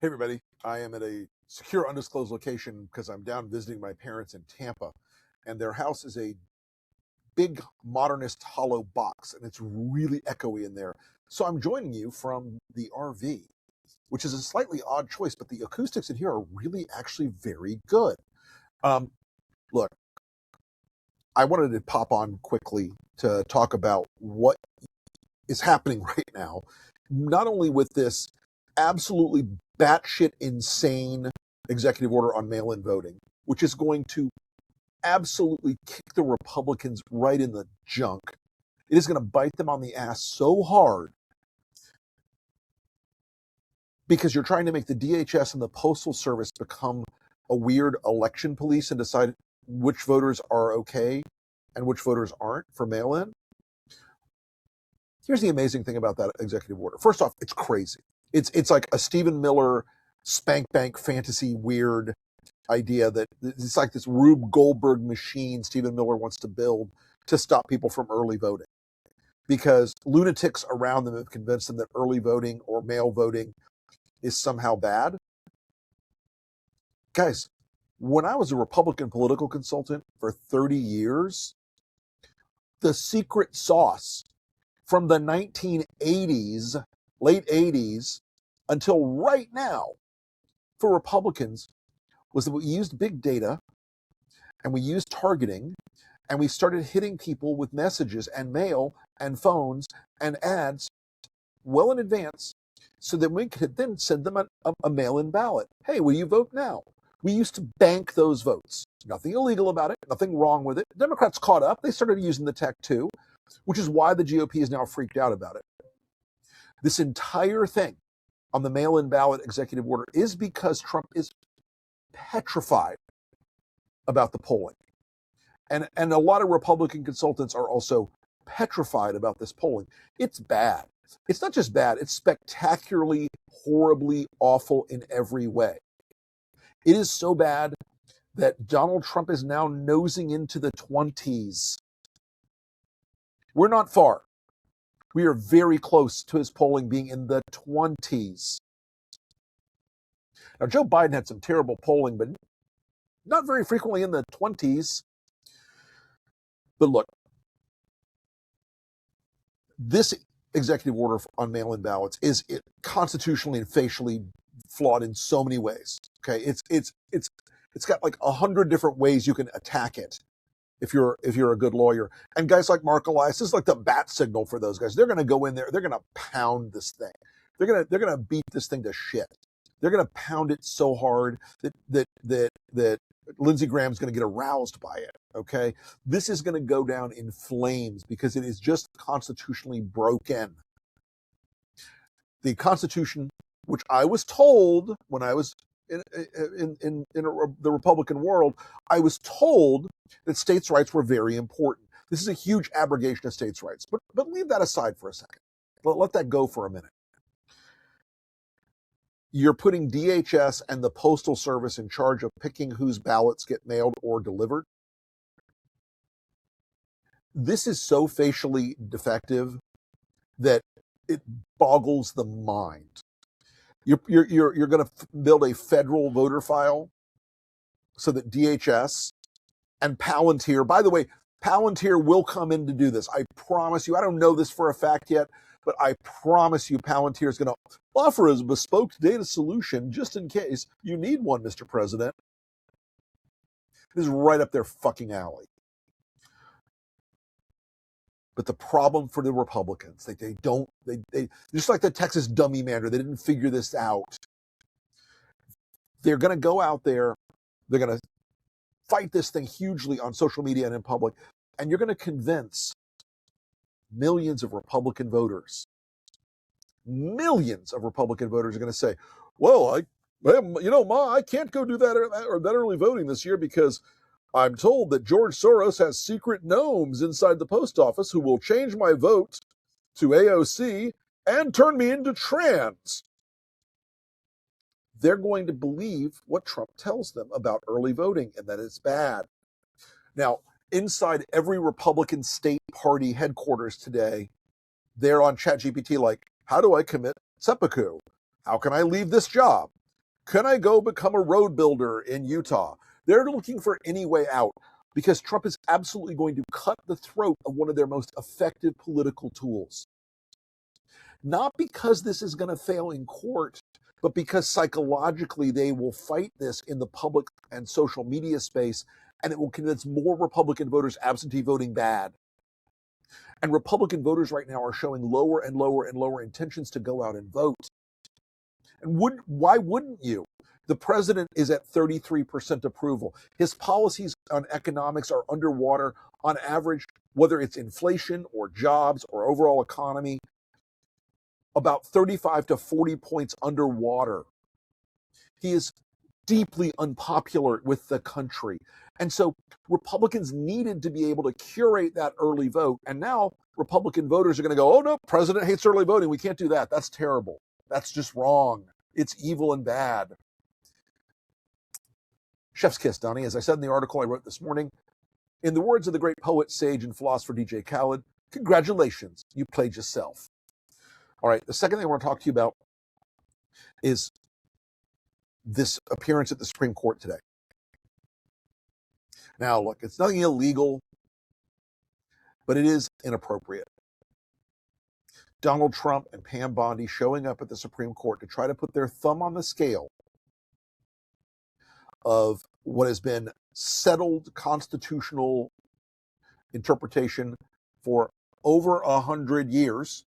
Hey, everybody. I am at a secure, undisclosed location because I'm down visiting my parents in Tampa, and their house is a big modernist hollow box, and it's really echoey in there. So I'm joining you from the RV, which is a slightly odd choice, but the acoustics in here are really actually very good. Um, Look, I wanted to pop on quickly to talk about what is happening right now, not only with this absolutely batshit insane executive order on mail in voting, which is going to absolutely kick the Republicans right in the junk. It is going to bite them on the ass so hard because you're trying to make the DHS and the Postal Service become a weird election police and decide which voters are okay and which voters aren't for mail in. Here's the amazing thing about that executive order. First off, it's crazy. It's like a Stephen Miller spank bank fantasy weird idea that it's like this Rube Goldberg machine Stephen Miller wants to build to stop people from early voting. Because lunatics around them have convinced them that early voting or mail voting is somehow bad. Guys, when I was a Republican political consultant for 30 years, the secret sauce from the 1980s, late 80s, until right now for Republicans was that we used big data and we used targeting and we started hitting people with messages and mail and phones and ads well in advance so that we could then send them a mail-in ballot. Hey, will you vote now? We used to bank those votes. Nothing illegal about it, nothing wrong with it. Democrats caught up. They started using the tech too, which is why the GOP is now freaked out about it. This entire thing on the mail-in ballot executive order is because Trump is petrified about the polling. And a lot of Republican consultants are also petrified about this polling. It's bad. It's not just bad, it's spectacularly, horribly awful in every way. It is so bad that Donald Trump is now nosing into the 20s. We're not far. We are very close to his polling being in the 20s. Now, Joe Biden had some terrible polling, but not very frequently in the 20s. But look, this executive order on mail-in ballots is constitutionally and facially flawed in so many ways. Okay, it's got like 100 different ways you can attack it if you're a good lawyer. And guys like Mark Elias, this is like the bat signal for those guys. They're going to go in there. They're going to pound this thing. They're going to beat this thing to shit. They're going to pound it so hard that Lindsey Graham's going to get aroused by it. Okay, this is going to go down in flames because it is just constitutionally broken. The Constitution, which I was told when I was in the Republican world, I was told that states' rights were very important. This is a huge abrogation of states' rights. But leave that aside for a second. Let that go for a minute. You're putting DHS and the Postal Service in charge of picking whose ballots get mailed or delivered. This is so facially defective that it boggles the mind. You're going to build a federal voter file so that DHS and Palantir, by the way, Palantir will come in to do this. I promise you. I don't know this for a fact yet, but I promise you Palantir is going to offer a bespoke data solution just in case you need one, Mr. President. This is right up their fucking alley. But the problem for the Republicans, they just like the Texas dummy mander, they didn't figure this out. They're going to go out there, they're going to fight this thing hugely on social media and in public, and you're going to convince millions of Republican voters. Millions of Republican voters are going to say, well, Ma, I can't go do that or that early voting this year because I'm told that George Soros has secret gnomes inside the post office who will change my vote to AOC and turn me into trans. They're going to believe what Trump tells them about early voting and that it's bad. Now, inside every Republican state party headquarters today, they're on ChatGPT like, how do I commit seppuku? How can I leave this job? Can I go become a road builder in Utah? They're looking for any way out because Trump is absolutely going to cut the throat of one of their most effective political tools. Not because this is going to fail in court, but because psychologically they will fight this in the public and social media space, and it will convince more Republican voters absentee voting bad. And Republican voters right now are showing lower and lower and lower intentions to go out and vote. And why wouldn't you? The president is at 33% approval. His policies on economics are underwater on average, whether it's inflation or jobs or overall economy, about 35 to 40 points underwater. He is deeply unpopular with the country. And so Republicans needed to be able to curate that early vote. And now Republican voters are going to go, oh, no, president hates early voting. We can't do that. That's terrible. That's just wrong. It's evil and bad. Chef's kiss, Donnie. As I said in the article I wrote this morning, in the words of the great poet, sage, and philosopher DJ Khaled, congratulations, you played yourself. All right, the second thing I want to talk to you about is this appearance at the Supreme Court today. Now, look, it's nothing illegal, but it is inappropriate. Donald Trump and Pam Bondi showing up at the Supreme Court to try to put their thumb on the scale of what has been settled constitutional interpretation for over 100 years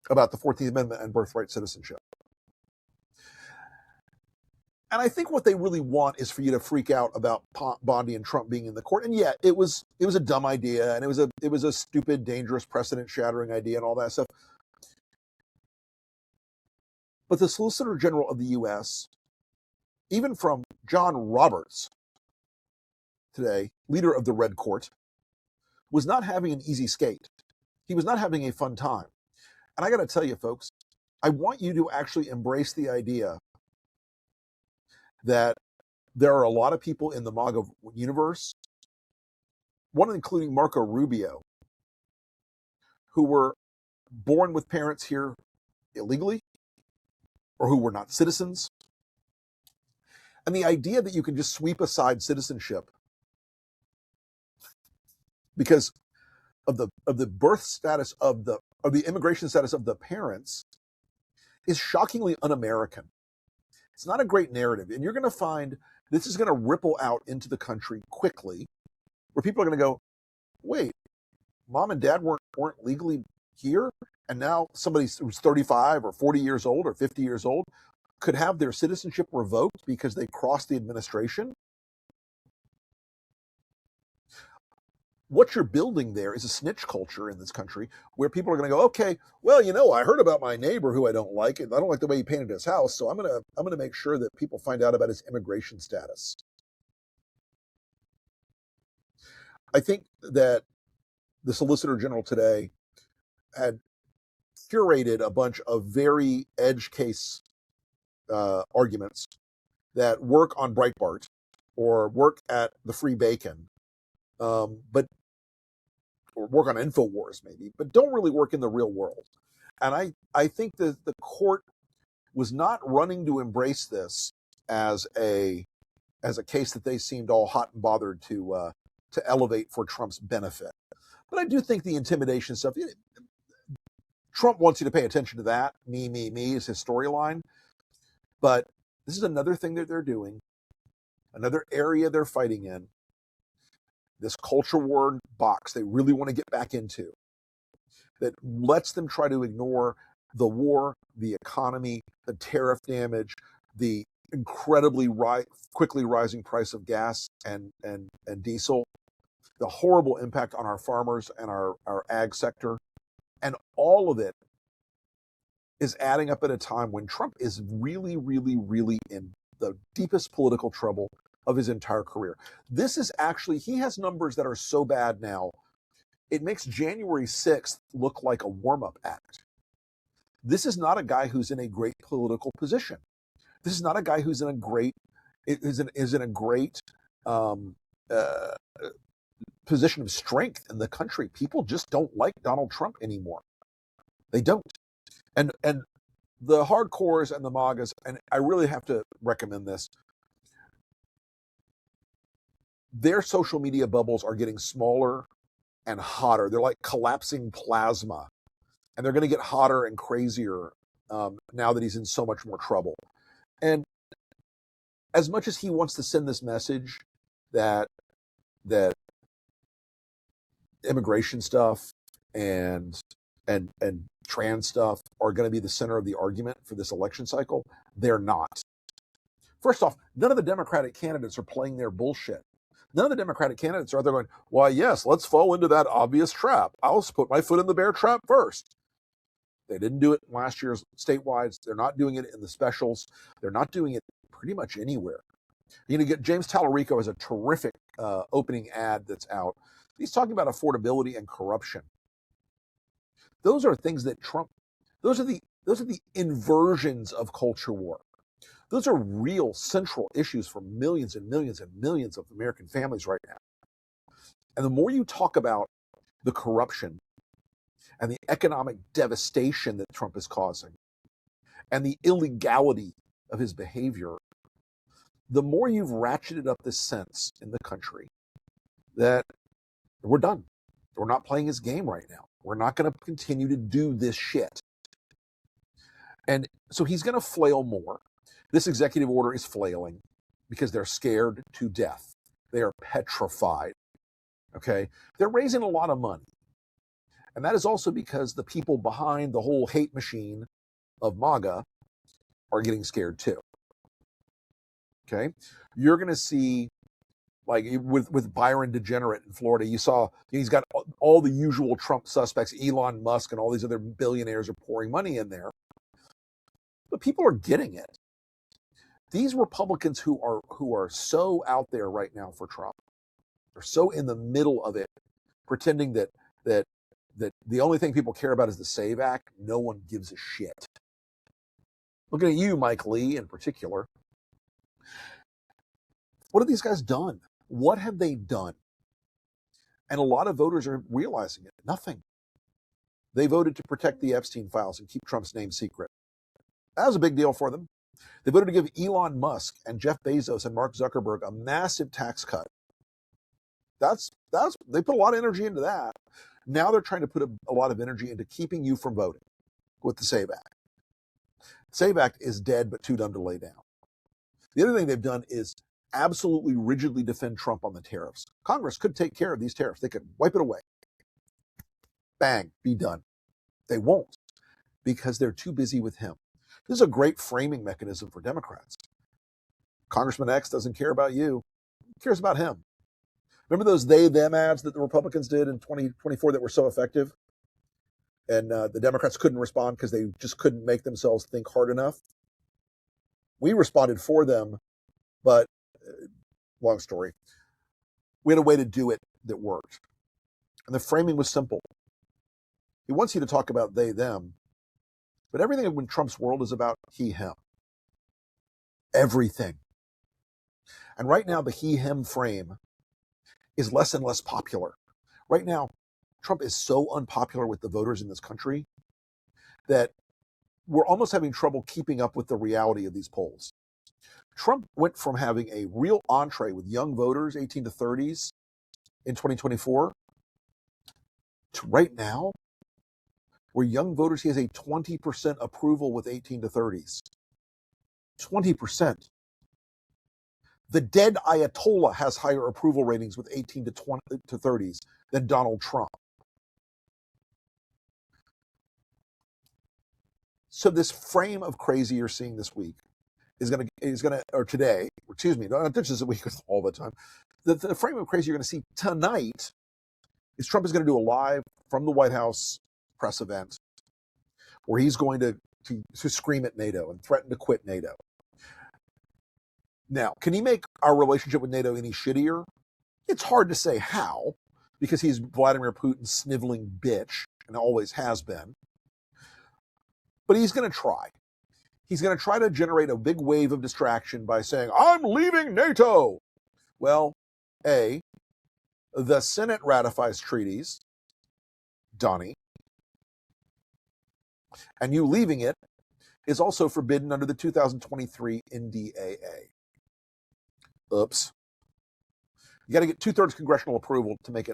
about the 14th Amendment and birthright citizenship. And I think what they really want is for you to freak out about Bondi and Trump being in the court. And yeah, it was a dumb idea, and it was a stupid, dangerous, precedent-shattering idea, and all that stuff. But the Solicitor General of the U.S., even from John Roberts today, leader of the Red Court, was not having an easy skate. He was not having a fun time. And I got to tell you, folks, I want you to actually embrace the idea that there are a lot of people in the MAGA universe, one including Marco Rubio, who were born with parents here illegally or who were not citizens. And the idea that you can just sweep aside citizenship because of the birth status of the immigration status of the parents is shockingly un-American. It's not a great narrative. And you're going to find this is going to ripple out into the country quickly, where people are going to go, wait, mom and dad weren't legally here? And now somebody who's 35 or 40 years old or 50 years old could have their citizenship revoked because they crossed the administration? What you're building there is a snitch culture in this country where people are going to go, okay, well, I heard about my neighbor who I don't like, and I don't like the way he painted his house, so I'm going to make sure that people find out about his immigration status. I think that the Solicitor General today had curated a bunch of very edge case arguments that work on Breitbart or work at the Free Bacon, but or work on InfoWars maybe, but don't really work in the real world. And I think that the court was not running to embrace this as a case that they seemed all hot and bothered to elevate for Trump's benefit. But I do think the intimidation stuff, Trump wants you to pay attention to that. Me is his storyline. But this is another thing that they're doing, another area they're fighting in. This culture war box they really want to get back into that lets them try to ignore the war, the economy, the tariff damage, the incredibly quickly rising price of gas and diesel, the horrible impact on our farmers and our ag sector. And all of it is adding up at a time when Trump is really, really, really in the deepest political trouble of his entire career. This is actually, he has numbers that are so bad now, it makes January 6th look like a warm-up act. This is not a guy who's in a great political position. This is not a guy who's in a great position of strength in the country. People just don't like Donald Trump anymore. They don't. And the hardcores and the MAGAs, and I really have to recommend this, their social media bubbles are getting smaller and hotter. They're like collapsing plasma, and they're going to get hotter and crazier now that he's in so much more trouble. And as much as he wants to send this message that that immigration stuff and trans stuff are going to be the center of the argument for this election cycle, they're not. First off, none of the Democratic candidates are playing their bullshit. None of the Democratic candidates are there going, why, yes, let's fall into that obvious trap. I'll put my foot in the bear trap first. They didn't do it in last year's statewide. They're not doing it in the specials. They're not doing it pretty much anywhere. You know, get James Tallarico has a terrific opening ad that's out. He's talking about affordability and corruption. Those are things that Trump, those are the inversions of culture war. Those are real central issues for millions and millions and millions of American families right now. And the more you talk about the corruption and the economic devastation that Trump is causing and the illegality of his behavior, the more you've ratcheted up this sense in the country that we're done. We're not playing his game right now. We're not going to continue to do this shit. And so he's going to flail more. This executive order is flailing because they're scared to death. They are petrified. Okay? They're raising a lot of money. And that is also because the people behind the whole hate machine of MAGA are getting scared too. Okay? You're going to see, like with Byron Degenerate in Florida, you saw he's got all the usual Trump suspects, Elon Musk and all these other billionaires are pouring money in there. But people are getting it. These Republicans who are so out there right now for Trump, are so in the middle of it, pretending that the only thing people care about is the SAVE Act. No one gives a shit. Looking at you, Mike Lee, in particular. What have these guys done? What have they done? And a lot of voters are realizing it. Nothing. They voted to protect the Epstein files and keep Trump's name secret. That was a big deal for them. They voted to give Elon Musk and Jeff Bezos and Mark Zuckerberg a massive tax cut. They put a lot of energy into that. Now they're trying to put a lot of energy into keeping you from voting with the SAVE Act. The SAVE Act is dead but too dumb to lay down. The other thing they've done is absolutely rigidly defend Trump on the tariffs. Congress could take care of these tariffs. They could wipe it away. Bang, be done. They won't because they're too busy with him. This is a great framing mechanism for Democrats. Congressman X doesn't care about you. He cares about him. Remember those they-them ads that the Republicans did in 2024 that were so effective? And the Democrats couldn't respond because they just couldn't make themselves think hard enough. We responded for them, but long story. We had a way to do it that worked. And the framing was simple. He wants you to talk about they, them, but everything in Trump's world is about he, him. Everything. And right now, the he, him frame is less and less popular. Right now, Trump is so unpopular with the voters in this country that we're almost having trouble keeping up with the reality of these polls. Trump went from having a real entree with young voters, 18 to 30s, in 2024, to right now, where young voters, he has a 20% approval with 18 to 30s. 20%. The dead Ayatollah has higher approval ratings with 18 to 30s than Donald Trump. So this frame of crazy you're seeing this week is going to, or today, excuse me, not this week, all the time. The frame of crazy you're going to see tonight is Trump is going to do a live from the White House press event where he's going to scream at NATO and threaten to quit NATO. Now, can he make our relationship with NATO any shittier? It's hard to say how, because he's Vladimir Putin's sniveling bitch and always has been. But he's going to try. He's going to try to generate a big wave of distraction by saying, I'm leaving NATO. Well, A, the Senate ratifies treaties, Donnie, and you leaving it is also forbidden under the 2023 NDAA. Oops. You got to get 2/3 congressional approval to make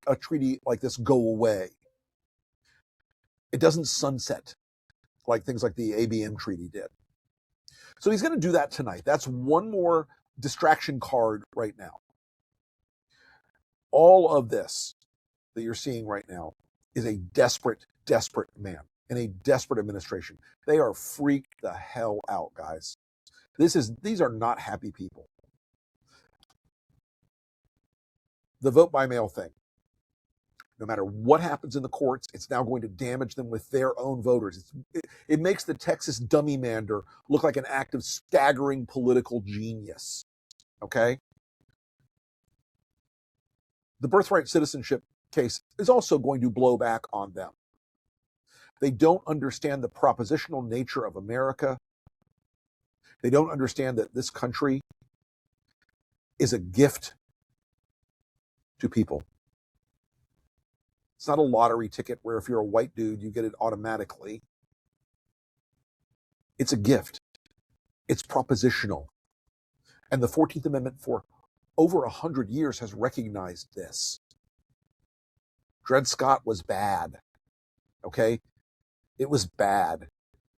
a treaty like this go away. It doesn't sunset like things like the ABM treaty did. So he's going to do that tonight. That's one more distraction card right now. All of this that you're seeing right now is a desperate, desperate man and a desperate administration. They are freaked the hell out, guys. These are not happy people. The vote by mail thing, no matter what happens in the courts, it's now going to damage them with their own voters. It makes the Texas dummy mander look like an act of staggering political genius. Okay? The birthright citizenship case is also going to blow back on them. They don't understand the propositional nature of America. They don't understand that this country is a gift to people. It's not a lottery ticket where if you're a white dude, you get it automatically. It's a gift. It's propositional. And the 14th Amendment for over 100 years has recognized this. Dred Scott was bad. Okay? It was bad.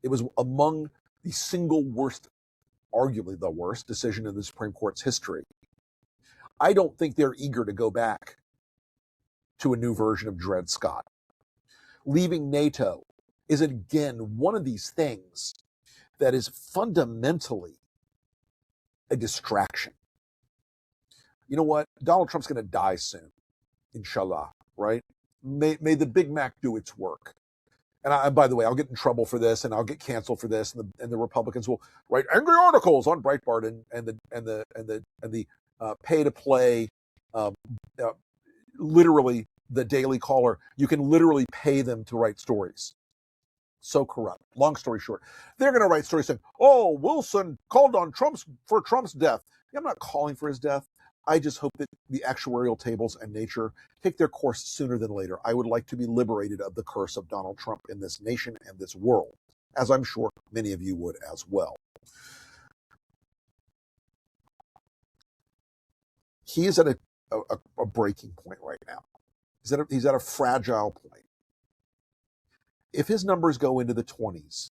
It was among the single worst, arguably the worst decision in the Supreme Court's history. I don't think they're eager to go back to a new version of Dred Scott. Leaving NATO is, again, one of these things that is fundamentally a distraction. You know what? Donald Trump's going to die soon, inshallah, right? May the Big Mac do its work. And by the way, I'll get in trouble for this, and I'll get canceled for this, and the Republicans will write angry articles on Breitbart and the pay to play, literally the Daily Caller. You can literally pay them to write stories. So corrupt. Long story short, they're going to write stories saying, "Oh, Wilson called on for Trump's death." I'm not calling for his death. I just hope that the actuarial tables and nature take their course sooner than later. I would like to be liberated of the curse of Donald Trump in this nation and this world, as I'm sure many of you would as well. He is at a breaking point right now. He's at a fragile point. If his numbers go into the 20s,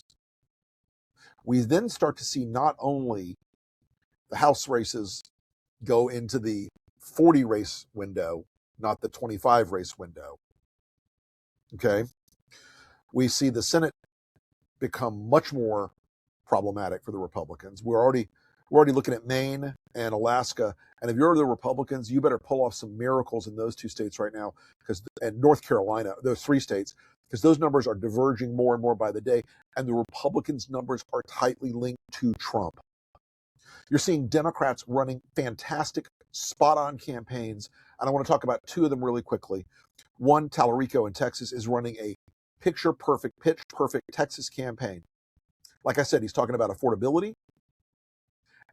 we then start to see not only the House races go into the 40 race window, not the 25 race window. Okay? We see the Senate become much more problematic for the Republicans. We're already looking at Maine and Alaska, and if you're the Republicans, you better pull off some miracles in those two states right now, and North Carolina, those three states, because those numbers are diverging more and more by the day, and the Republicans' numbers are tightly linked to Trump. You're seeing Democrats running fantastic, spot-on campaigns, and I want to talk about two of them really quickly. One, Tallarico in Texas is running a pitch-perfect Texas campaign. Like I said, he's talking about affordability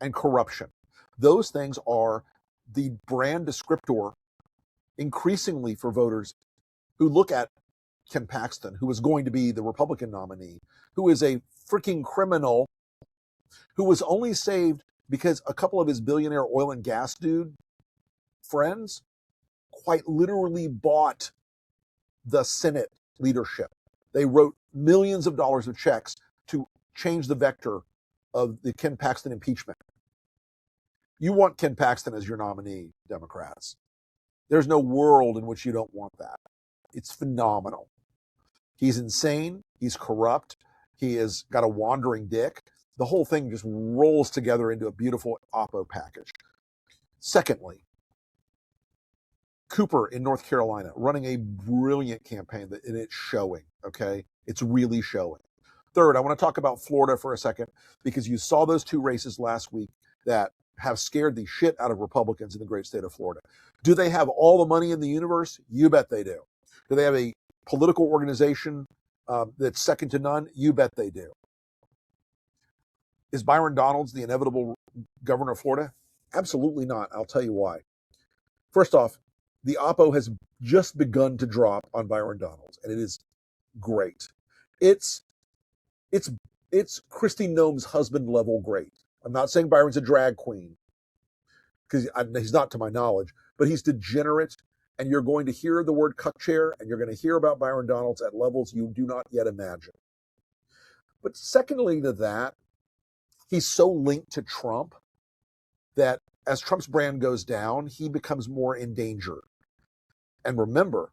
and corruption. Those things are the brand descriptor increasingly for voters who look at Ken Paxton, who is going to be the Republican nominee, who is a freaking criminal, who was only saved because a couple of his billionaire oil and gas dude friends quite literally bought the Senate leadership. They wrote millions of dollars of checks to change the vector of the Ken Paxton impeachment. You want Ken Paxton as your nominee, Democrats. There's no world in which you don't want that. It's phenomenal. He's insane. He's corrupt. He has got a wandering dick. The whole thing just rolls together into a beautiful oppo package. Secondly, Cooper in North Carolina running a brilliant campaign, and it's showing, okay? It's really showing. Third, I want to talk about Florida for a second, because you saw those two races last week that have scared the shit out of Republicans in the great state of Florida. Do they have all the money in the universe? You bet they do. Do they have a political organization that's second to none? You bet they do. Is Byron Donalds the inevitable governor of Florida? Absolutely not. I'll tell you why. First off, the oppo has just begun to drop on Byron Donalds, and it is great. It's It's Kristi Noem's husband level great. I'm not saying Byron's a drag queen, because he's not to my knowledge, but he's degenerate, and you're going to hear the word cuck chair, and you're going to hear about Byron Donalds at levels you do not yet imagine. But secondly to that, he's so linked to Trump that as Trump's brand goes down, he becomes more in danger. And remember,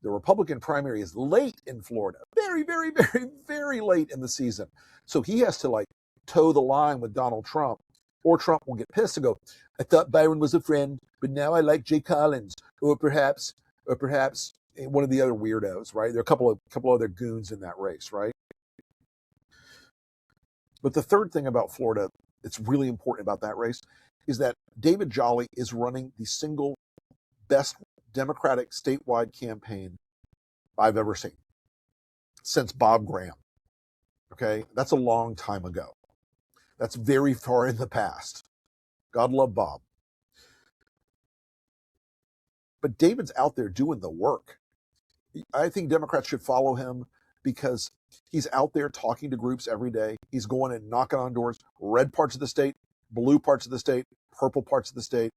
the Republican primary is late in Florida, very, very, very, very late in the season. So he has to like toe the line with Donald Trump, or Trump will get pissed and go, I thought Byron was a friend, but now I like Jay Collins, or perhaps one of the other weirdos, right? There are a couple other goons in that race, right? But the third thing about Florida that's really important about that race is that David Jolly is running the single best Democratic statewide campaign I've ever seen since Bob Graham. Okay, that's a long time ago. That's very far in the past. God love Bob. But David's out there doing the work. I think Democrats should follow him because he's out there talking to groups every day. He's going and knocking on doors, red parts of the state, blue parts of the state, purple parts of the state.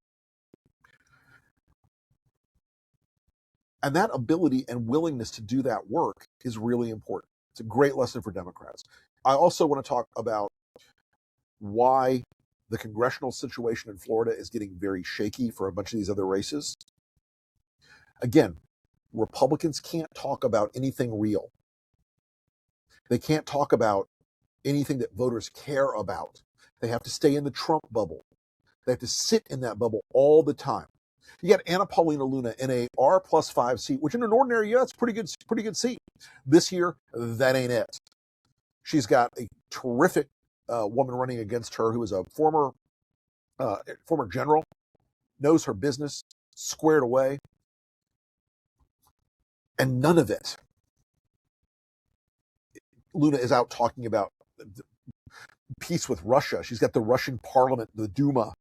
And that ability and willingness to do that work is really important. It's a great lesson for Democrats. I also want to talk about why the congressional situation in Florida is getting very shaky for a bunch of these other races. Again, Republicans can't talk about anything real. They can't talk about anything that voters care about. They have to stay in the Trump bubble. They have to sit in that bubble all the time. You got Anna Paulina Luna in a R+5 seat, which in an ordinary year, that's pretty good seat. This year, that ain't it. She's got a terrific woman running against her who is a former general, knows her business, squared away, and none of it. Luna is out talking about peace with Russia. She's got the Russian parliament, the Duma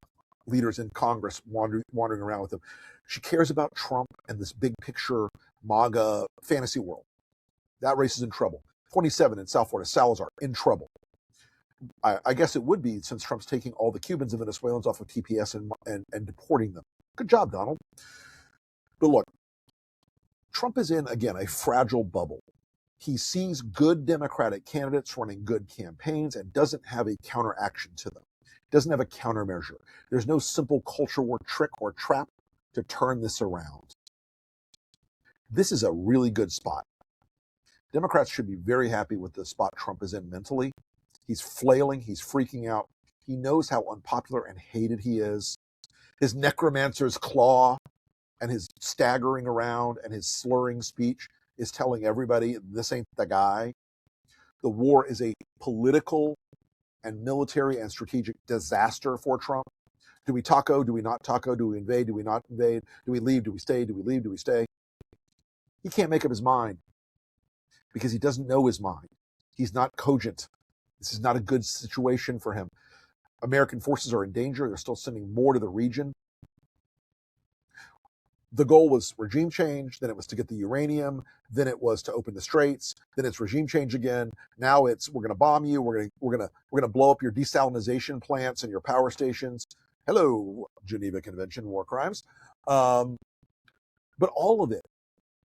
leaders in Congress wandering around with them. She cares about Trump and this big picture MAGA fantasy world. That race is in trouble. 27 in South Florida, Salazar, in trouble. I guess it would be, since Trump's taking all the Cubans and Venezuelans off of TPS and deporting them. Good job, Donald. But look, Trump is in, again, a fragile bubble. He sees good Democratic candidates running good campaigns and doesn't have a counteraction to them. Doesn't have a countermeasure. There's no simple culture war trick or trap to turn this around. This is a really good spot. Democrats should be very happy with the spot Trump is in mentally. He's flailing. He's freaking out. He knows how unpopular and hated he is. His necromancer's claw and his staggering around and his slurring speech is telling everybody this ain't the guy. The war is a political and military and strategic disaster for Trump. Do we taco? Do we not taco? Do we invade? Do we not invade? Do we leave? Do we stay? Do we leave? Do we stay? He can't make up his mind because he doesn't know his mind. He's not cogent. This is not a good situation for him. American forces are in danger. They're still sending more to the region. The goal was regime change, then it was to get the uranium, then it was to open the straits, then it's regime change again. Now it's we're going to bomb you, we're going to blow up your desalination plants and your power stations. Hello, Geneva Convention, war crimes. But all of it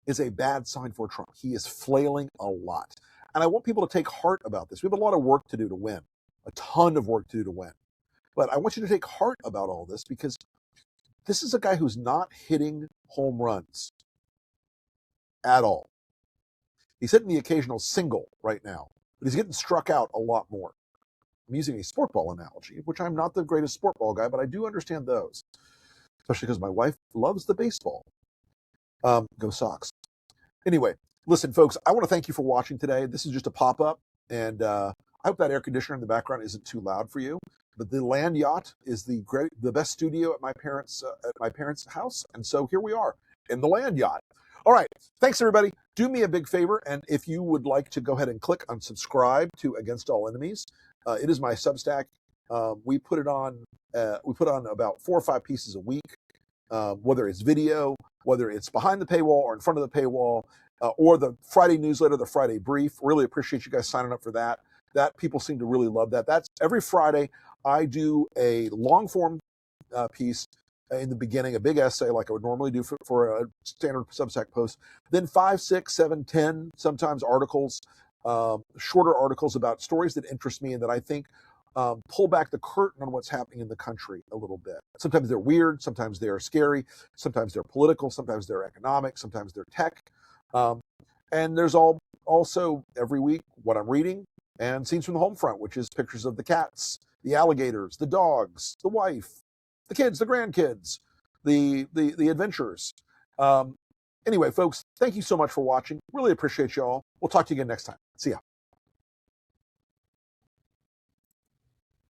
is a bad sign for Trump. He is flailing a lot. And I want people to take heart about this. We have a lot of work to do to win, a ton of work to do to win. But I want you to take heart about all this because this is a guy who's not hitting home runs at all. He's hitting the occasional single right now, but he's getting struck out a lot more. I'm using a sport ball analogy, which I'm not the greatest sport ball guy, but I do understand those, especially because my wife loves the baseball. Go Sox. Anyway, listen, folks, I want to thank you for watching today. This is just a pop-up, and I hope that air conditioner in the background isn't too loud for you. But the land yacht is the best studio at my parents' house, and so here we are in the land yacht. All right, thanks everybody. Do me a big favor, and if you would like to go ahead and click on subscribe to Against All Enemies, it is my Substack. We put on about 4 or 5 pieces a week, whether it's video, whether it's behind the paywall or in front of the paywall, or the Friday newsletter, the Friday brief. Really appreciate you guys signing up for that. That people seem to really love that. That's every Friday. I do a long form piece in the beginning, a big essay like I would normally do for a standard Substack post. Then 5, 6, 7, 10, sometimes articles, shorter articles about stories that interest me and that I think pull back the curtain on what's happening in the country a little bit. Sometimes they're weird, sometimes they're scary, sometimes they're political, sometimes they're economic, sometimes they're tech. And there's also every week what I'm reading and scenes from the home front, which is pictures of the cats, the alligators, the dogs, the wife, the kids, the grandkids, the adventures. Anyway, folks, thank you so much for watching. Really appreciate you all. We'll talk to you again next time. See ya.